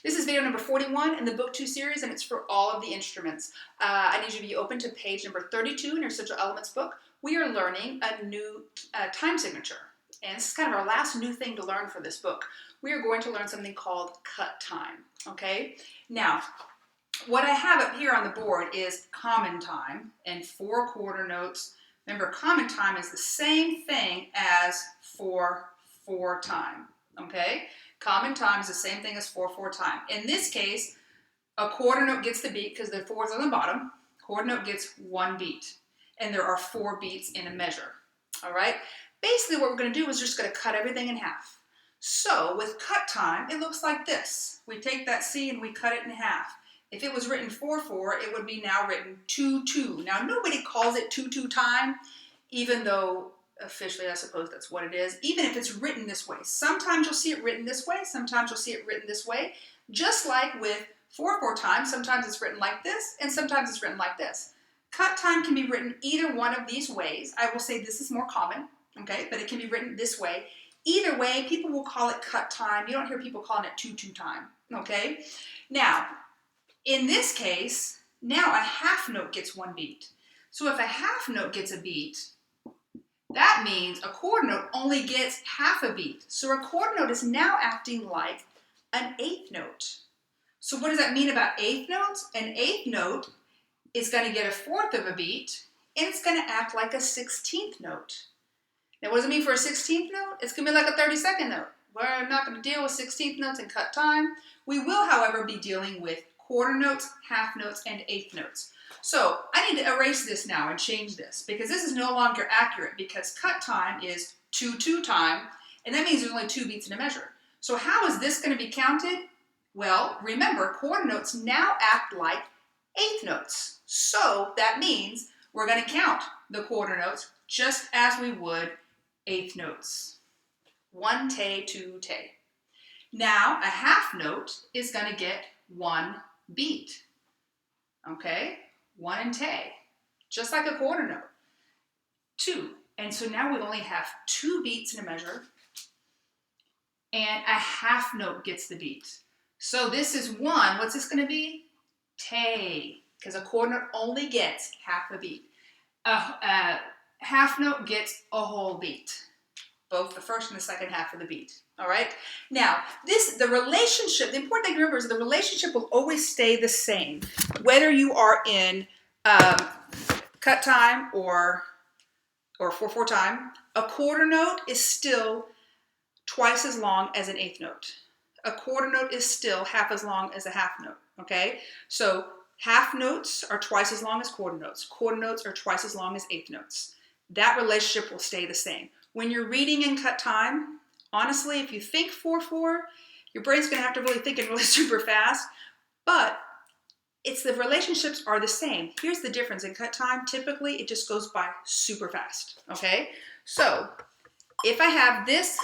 This is video number 41 in the Book 2 series, and it's for all of the instruments. I need you to be open to page number 32 in your Essential Elements book. We are learning a new time signature, and this is kind of our last new thing to learn for this book. We are going to learn something called cut time, okay? Now, what I have up here on the board is common time and 4/4 notes. Remember, common time is the same thing as 4/4 time, okay? Common time is the same thing as 4/4 time. In this case, a quarter note gets the beat because the 4's on the bottom. Quarter note gets 1 beat, and there are 4 beats in a measure, all right? Basically, what we're going to do is just going to cut everything in half. So with cut time, it looks like this. We take that C and we cut it in half. If it was written 4/4, it would be now written 2/2. Now, nobody calls it 2/2 time, even though officially I suppose that's what it is, even if it's written this way. Sometimes you'll see it written this way, sometimes you'll see it written this way. Just like with 4/4 time, sometimes it's written like this, and sometimes it's written like this. Cut time can be written either one of these ways. I will say this is more common, okay, but it can be written this way. Either way, people will call it cut time. You don't hear people calling it 2/2 time, okay? Now, in this case, now a half note gets 1 beat. So if a half note gets a beat, that means a quarter note only gets half a beat. So a quarter note is now acting like an eighth note. So what does that mean about eighth notes? An eighth note is going to get 1/4 of a beat, and it's going to act like a 16th note. Now, what does it mean for a 16th note? It's going to be like a 32nd note. We're not going to deal with 16th notes in cut time. We will, however, be dealing with quarter notes, half notes, and eighth notes. So I need to erase this now and change this because this is no longer accurate because cut time is 2/2 time, and that means there's only 2 beats in a measure. So how is this going to be counted? Well, remember, quarter notes now act like eighth notes. So that means we're going to count the quarter notes just as we would eighth notes. 1 te, 2 te. Now, a half note is going to get 1 beat. Okay? 1 te, just like a quarter note. 2. And so now we only have 2 beats in a measure, and a half note gets the beat. So this is 1. What's this going to be? Te, because a quarter note only gets half a beat. A half note gets a whole beat, both the first and the second half of the beat. All right. Now, the relationship, the important thing to remember is the relationship will always stay the same, whether you are in cut time or 4/4 time. A quarter note is still twice as long as an eighth note. A quarter note is still half as long as a half note. Okay. So half notes are twice as long as quarter notes. Quarter notes are twice as long as eighth notes. That relationship will stay the same. When you're reading in cut time, honestly, if you think 4/4, your brain's going to have to really think it really super fast, but the relationships are the same. Here's the difference. In cut time, typically it just goes by super fast, okay? So if I have this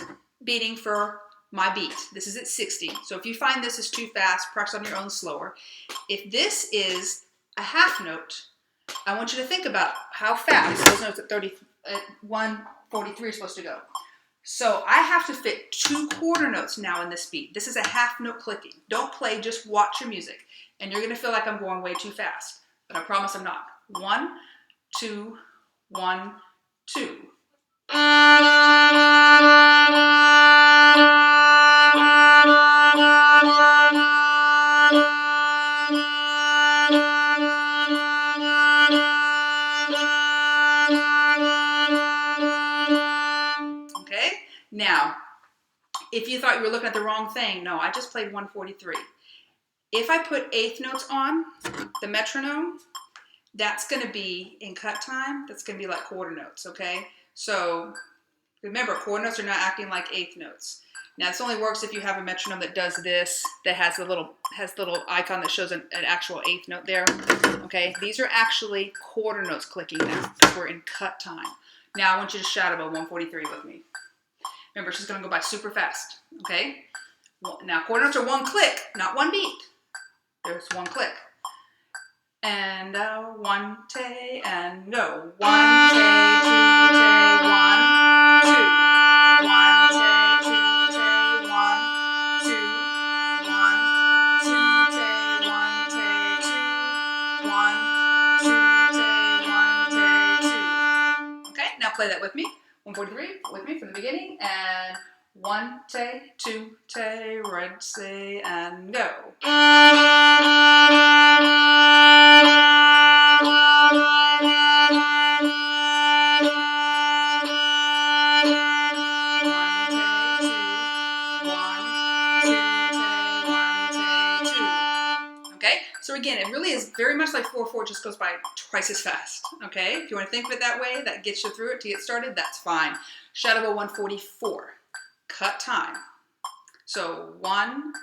beating for my beat, this is at 60. So if you find this is too fast, practice on your own slower. If this is a half note, I want you to think about how fast those notes at 143 are supposed to go. So I have to fit 2 quarter notes now in this beat. This is a half note clicking. Don't play, just watch your music. And you're going to feel like I'm going way too fast. But I promise I'm not. 1, 2, 1, 2. Now, if you thought you were looking at the wrong thing, no, I just played 143. If I put eighth notes on the metronome, that's going to be, in cut time, that's going to be like quarter notes, okay? So remember, quarter notes are not acting like eighth notes. Now, this only works if you have a metronome that does this, that has the little icon that shows an actual eighth note there, okay? These are actually quarter notes clicking now because we're in cut time. Now, I want you to shout about 143 with me. Remember, it's just going to go by super fast, okay? Now, quarter notes are 1 click, not 1 beat. There's 1 click. And 1 te, and go. 1 te, 2 te, 1, 2. 1 te, 2 te, 1, 2, 1, play that with me. 143, with me from the beginning, and 1, tay, 2, tay, ready, say, and go. Okay, so again, it really is very much like 4/4, just goes by twice as fast. Okay, if you want to think of it that way, that gets you through it to get started, that's fine. Shadow bow 144, cut time. So 1,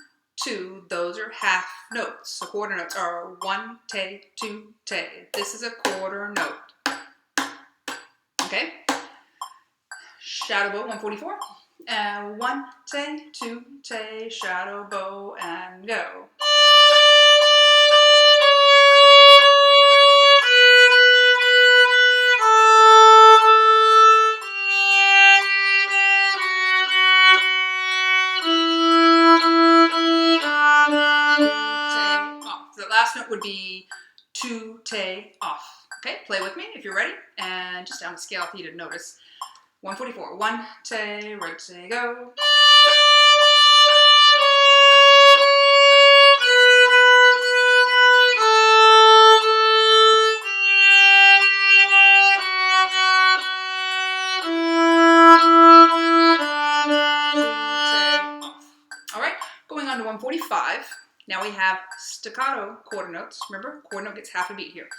2, those are half notes. So quarter notes are 1, tay, 2, tay. This is a quarter note. Okay, shadow bow 144, and 1, tay, 2, tay, shadow bow, and go. Last note would be 2, tay, off. Okay, play with me if you're ready, and just down the scale for you to notice. 144, 1, tay, ready, say, go. All right, going on to 145. Now we have staccato quarter notes. Remember, quarter note gets half a beat here.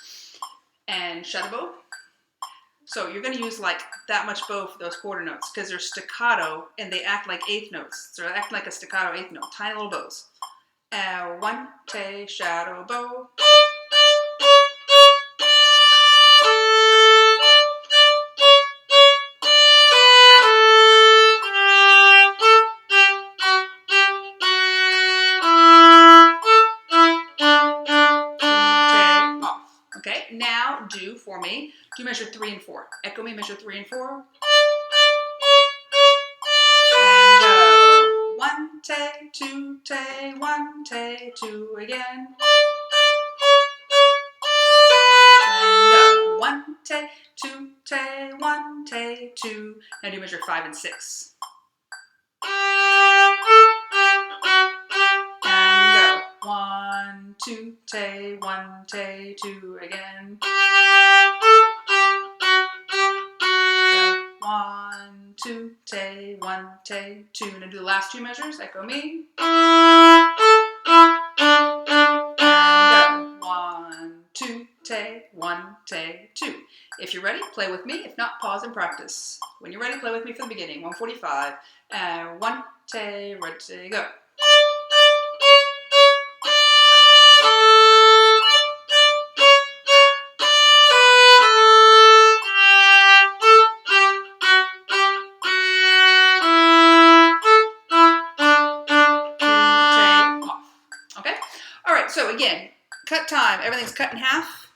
And shadow bow. So you're going to use like that much bow for those quarter notes because they're staccato and they act like eighth notes. So they act like a staccato eighth note, tiny little bows. 1, tay, shadow bow. Okay, now do for me, do measure 3 and 4. Echo me, measure 3 and 4. And go. 1, tay, 2, tay, 1, tay, 2 again. And go. 1, tay, 2, tay, 1, tay, 2. Now do measure 5 and 6. And go. 1, 2, tay, 1, tay, 2 again. Go. 1, 2, tay, 1, tay, 2. Now do the last 2 measures. Echo me. And go. 1, 2, tay, 1, tay, 2. If you're ready, play with me. If not, pause and practice. When you're ready, play with me from the beginning. 145. 1, tay, ready, say, go. So again, cut time, everything's cut in half.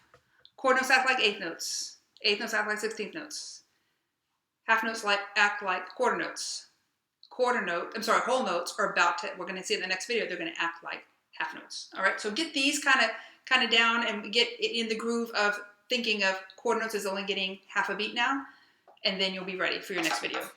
Quarter notes act like eighth notes. Eighth notes act like 16th notes. Half notes act like quarter notes. Whole notes are about to, we're going to see in the next video, they're going to act like half notes. All right, so get these kind of down and get in the groove of thinking of quarter notes as only getting half a beat now, and then you'll be ready for your next video.